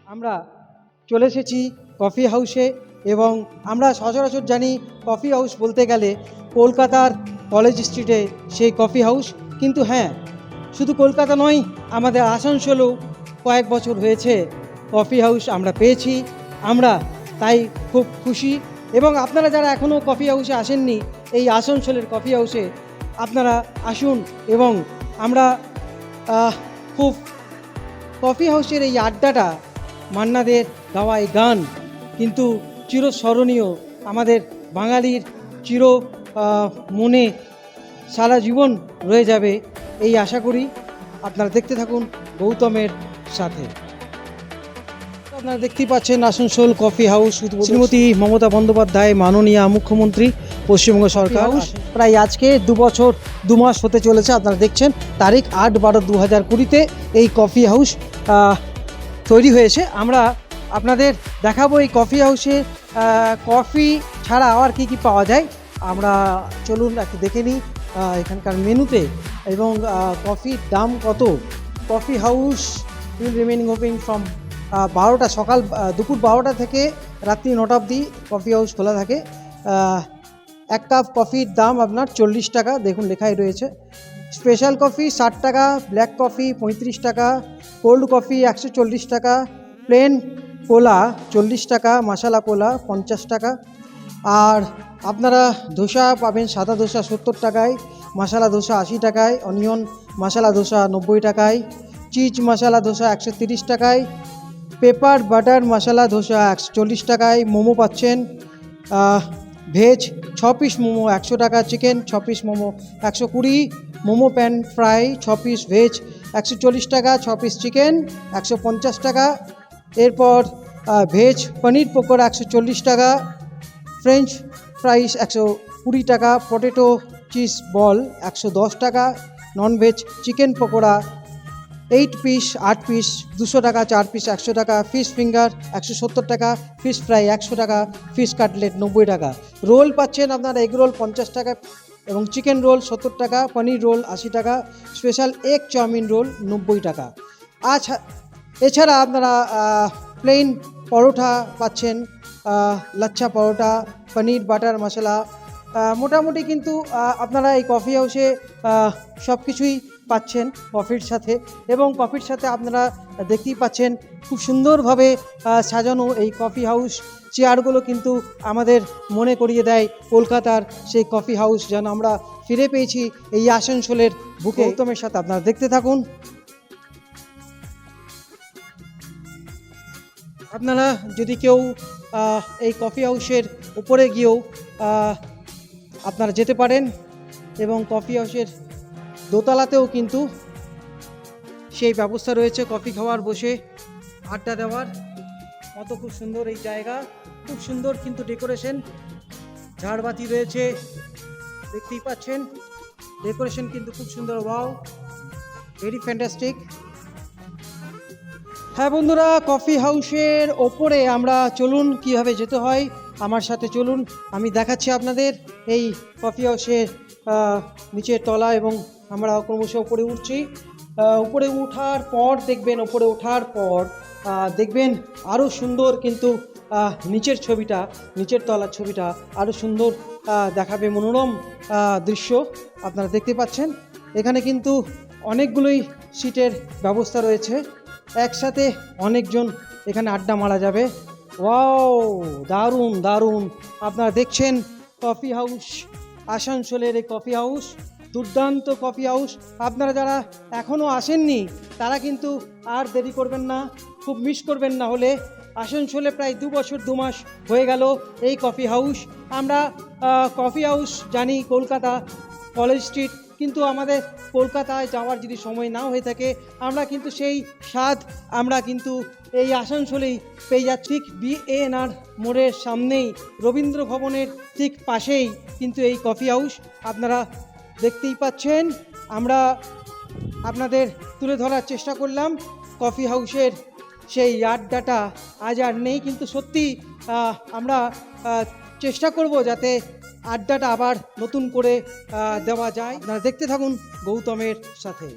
আমরা চলে এসেছি কফি হাউসে এবং আমরা সচরাচর জানি কফি হাউস বলতে গেলে কলকাতার কলেজ স্ট্রিটে সেই কফি হাউস, কিন্তু হ্যাঁ, শুধু কলকাতা নয়, আমাদের আসানসোলেও কয়েক বছর হয়েছে কফি হাউস আমরা পেয়েছি। আমরা তাই খুব খুশি এবং আপনারা যারা এখনও কফি হাউসে আসেননি, এই আসানসোলের কফি হাউসে আপনারা আসুন এবং আমরা খুব কফি হাউসের এই আড্ডাটা, মান্নাদের গাওয়া এই গান কিন্তু চিরস্মরণীয়, আমাদের বাঙালির চির মনে সারা জীবন রয়ে যাবে এই আশা করি। আপনারা দেখতে থাকুন গৌতমের সাথে। আপনারা দেখতেই পাচ্ছেন আসানসোল কফি হাউস, শ্রীমতী মমতা বন্দ্যোপাধ্যায় মাননীয় মুখ্যমন্ত্রী পশ্চিমবঙ্গ সরকার। প্রায় আজকে 2 মাস হতে চলেছে। আপনারা দেখছেন তারিখ 8/12/2020 এই কফি হাউস তৈরি হয়েছে। আমরা আপনাদের দেখাবো এই কফি হাউসে কফি ছাড়া আর কি কি পাওয়া যায়। আমরা চলুন একটু দেখে নিই এখানকার মেনুতে এবং কফির দাম কত। Coffee house will remaining open from 12টা, সকাল দুপুর 12টা থেকে রাত্রি 9টা অবধি কফি হাউস খোলা থাকে। এক কাপ কফির দাম আপনার 40 টাকা, দেখুন লেখাই রয়েছে। স্পেশাল কফি 60 টাকা, ব্ল্যাক কফি 35 টাকা, কোল্ড কফি 140 টাকা, প্লেন কোলা 40 টাকা, মশালা কোলা 50 টাকা। আর আপনারা ধোসা পাবেন, সাদা ধোসা 70 টাকায়, মশালা ধোসা 80 টাকায়, অনিয়ন মশালা ধোসা 90 টাকায়, চিজ মশালা ধোসা 130 টাকায়, পেপার বাটার মশালা ধোসা 140 টাকায়। মোমো পাচ্ছেন ভেজ 6 পিস মোমো 100 টাকা, chicken 6 piece momo 120, momo pan fry 6 piece veg 140 টাকা, 6 পিস চিকেন 150 টাকা। এরপর ভেজ পনির পকোড়া 140 টাকা, ফ্রেঞ্চ ফ্রাইস 120 টাকা, পটেটো চিজ বল 110 টাকা, non veg chicken pakora 8 piece 8 piece 200 টাকা, 4 পিস 100 টাকা, ফিশ ফিঙ্গার 170 টাকা, ফিশ ফ্রাই 100 টাকা, ফিশ কাটলেট 90 টাকা। রোল পাচ্ছেন আপনারা এগ রোল 50 টাকা এবং চিকেন রোল 70 টাকা, পনির রোল 80 টাকা, স্পেশাল এগ চাউমিন রোল 90 টাকা। আচ্ছা, এছাড়া আপনারা প্লেন পরোটা পাচ্ছেন, লাচ্ছা পরোটা, পনির বাটার মশলা। মোটামুটি কিন্তু আপনারা এই কফি হাউসে সব কিছুই পাচ্ছেন কফির সাথে, এবং কফির সাথে আপনারা দেখতেই পাচ্ছেন খুব সুন্দরভাবে সাজানো এই কফি হাউস। চেয়ারগুলো কিন্তু আমাদের মনে করিয়ে দেয় কলকাতার সেই কফি হাউস, যেন আমরা ফিরে পেয়েছি এই আসানসোলের বুকে। গৌতমের সাথে আপনারা দেখতে থাকুন। আপনারা যদি কেউ এই কফি হাউসের উপরে গিয়েও আপনারা যেতে পারেন এবং কফি হাউসের দোতলাতেও কিন্তু সেই ব্যবস্থা রয়েছে কফি খাওয়ার, বসে আড্ডা দেওয়ার মতো। খুব সুন্দর এই জায়গা, খুব সুন্দর কিন্তু ডেকোরেশন, ঝাড়বাতি রয়েছে দেখতেই পাচ্ছেন, ডেকোরেশন কিন্তু খুব সুন্দর। Wow, very fantastic. হ্যাঁ বন্ধুরা, কফি হাউসের ওপরে আমরা চলুন কিভাবে যেতে হয় আমার সাথে চলুন, আমি দেখাচ্ছি আপনাদের এই কফি হাউসের নিচের তলা, এবং আমরা ক্রমশ উপরে উঠছি। উপরে ওঠার পর দেখবেন, উপরে ওঠার পর দেখবেন আরও সুন্দর কিন্তু নিচের ছবিটা, নিচের তলার ছবিটা আরও সুন্দর দেখাবে, মনোরম দৃশ্য আপনারা দেখতে পাচ্ছেন। এখানে কিন্তু অনেকগুলোই সিটের ব্যবস্থা রয়েছে, একসাথে অনেকজন এখানে আড্ডা মারা যাবে। ওয়াও, দারুণ দারুণ। আপনারা দেখছেন কফি হাউস, আসানসোলের এই কফি হাউস, দুর্দান্ত কফি হাউস। আপনারা যারা এখনও আসেননি তারা কিন্তু আর দেরি করবেন না, খুব মিস করবেন না হলে। আসানসোলে প্রায় 2 বছর 2 মাস হয়ে গেল এই কফি হাউস। আমরা কফি হাউস জানি কলকাতা কলেজ স্ট্রিট, কিন্তু আমাদের কলকাতায় যাওয়ার যদি সময় নাও হয়ে থাকে, আমরা কিন্তু সেই স্বাদ আমরা কিন্তু এই আসানসোলেই পেয়ে যাচ্ছি। ঠিক বিএনআর মোড়ের সামনেই, রবীন্দ্র ভবনের ঠিক পাশেই কিন্তু এই কফি হাউস আপনারা দেখতেই পাচ্ছেন। আমরা আপনাদের তুলে ধরার চেষ্টা করলাম কফি হাউসের সেই আড্ডাটা আজ আর নেই, কিন্তু সত্যি আমরা চেষ্টা করব যাতে আড্ডাটা আবার নতুন করে দেওয়া যায়। আপনারা দেখতে থাকুন গৌতমের সাথে।